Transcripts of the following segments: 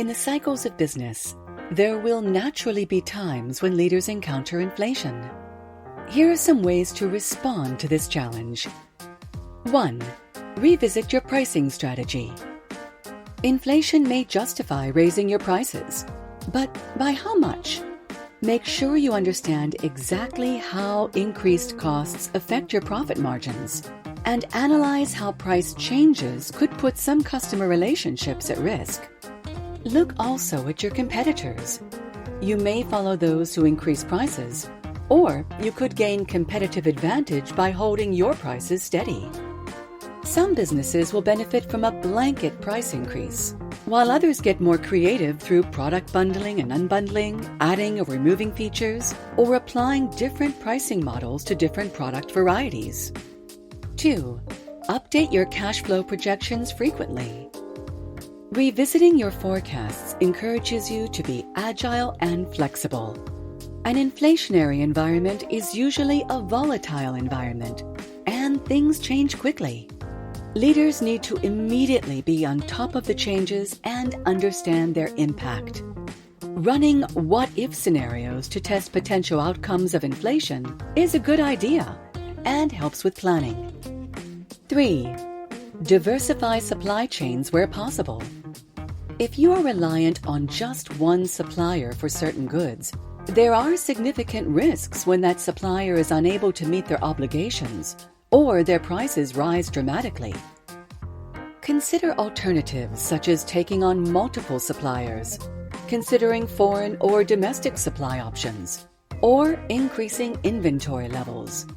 In the cycles of business, there will naturally be times when leaders encounter inflation. Here are some ways to respond to this challenge. 1. Revisit your pricing strategy. Inflation may justify raising your prices, but by how much? Make sure you understand exactly how increased costs affect your profit margins, and analyze how price changes could put some customer relationships at risk. Look also at your competitors. You may follow those who increase prices, or you could gain competitive advantage by holding your prices steady. Some businesses will benefit from a blanket price increase, while others get more creative through product bundling and unbundling, adding or removing features, or applying different pricing models to different product varieties. 2. Update your cash flow projections frequently. Revisiting your forecasts encourages you to be agile and flexible. An inflationary environment is usually a volatile environment, and things change quickly. Leaders need to immediately be on top of the changes and understand their impact. Running what-if scenarios to test potential outcomes of inflation is a good idea and helps with planning. 3. Diversify supply chains where possible. If you are reliant on just one supplier for certain goods, there are significant risks when that supplier is unable to meet their obligations or their prices rise dramatically. Consider alternatives such as taking on multiple suppliers, considering foreign or domestic supply options, or increasing inventory levels.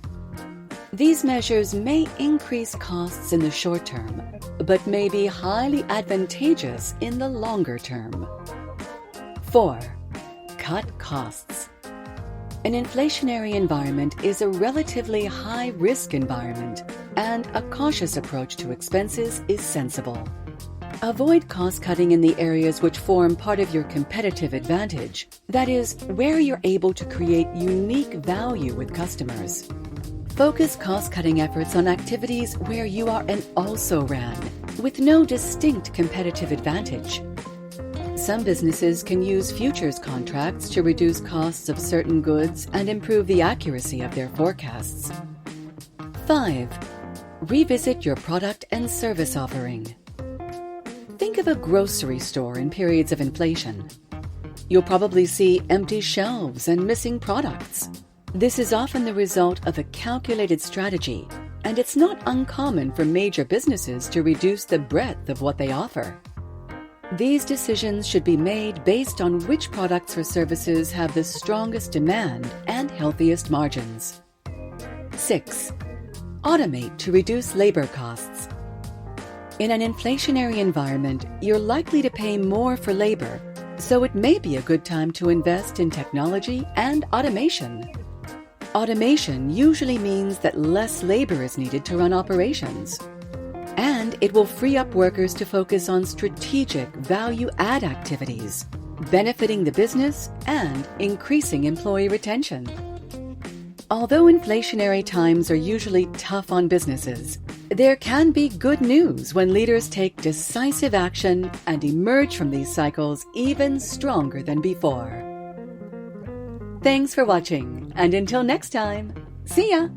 These measures may increase costs in the short term, but may be highly advantageous in the longer term. 4. Cut costs. An inflationary environment is a relatively high-risk environment, and a cautious approach to expenses is sensible. Avoid cost-cutting in the areas which form part of your competitive advantage, that is, where you're able to create unique value with customers. Focus cost-cutting efforts on activities where you are an also-ran, with no distinct competitive advantage. Some businesses can use futures contracts to reduce costs of certain goods and improve the accuracy of their forecasts. 5. Revisit your product and service offering. Think of a grocery store in periods of inflation. You'll probably see empty shelves and missing products. This is often the result of a calculated strategy, and it's not uncommon for major businesses to reduce the breadth of what they offer. These decisions should be made based on which products or services have the strongest demand and healthiest margins. 6. Automate to reduce labor costs. In an inflationary environment, you're likely to pay more for labor, so it may be a good time to invest in technology and automation. Automation usually means that less labor is needed to run operations, and it will free up workers to focus on strategic value-add activities, benefiting the business and increasing employee retention. Although inflationary times are usually tough on businesses, there can be good news when leaders take decisive action and emerge from these cycles even stronger than before. Thanks for watching, and until next time, see ya!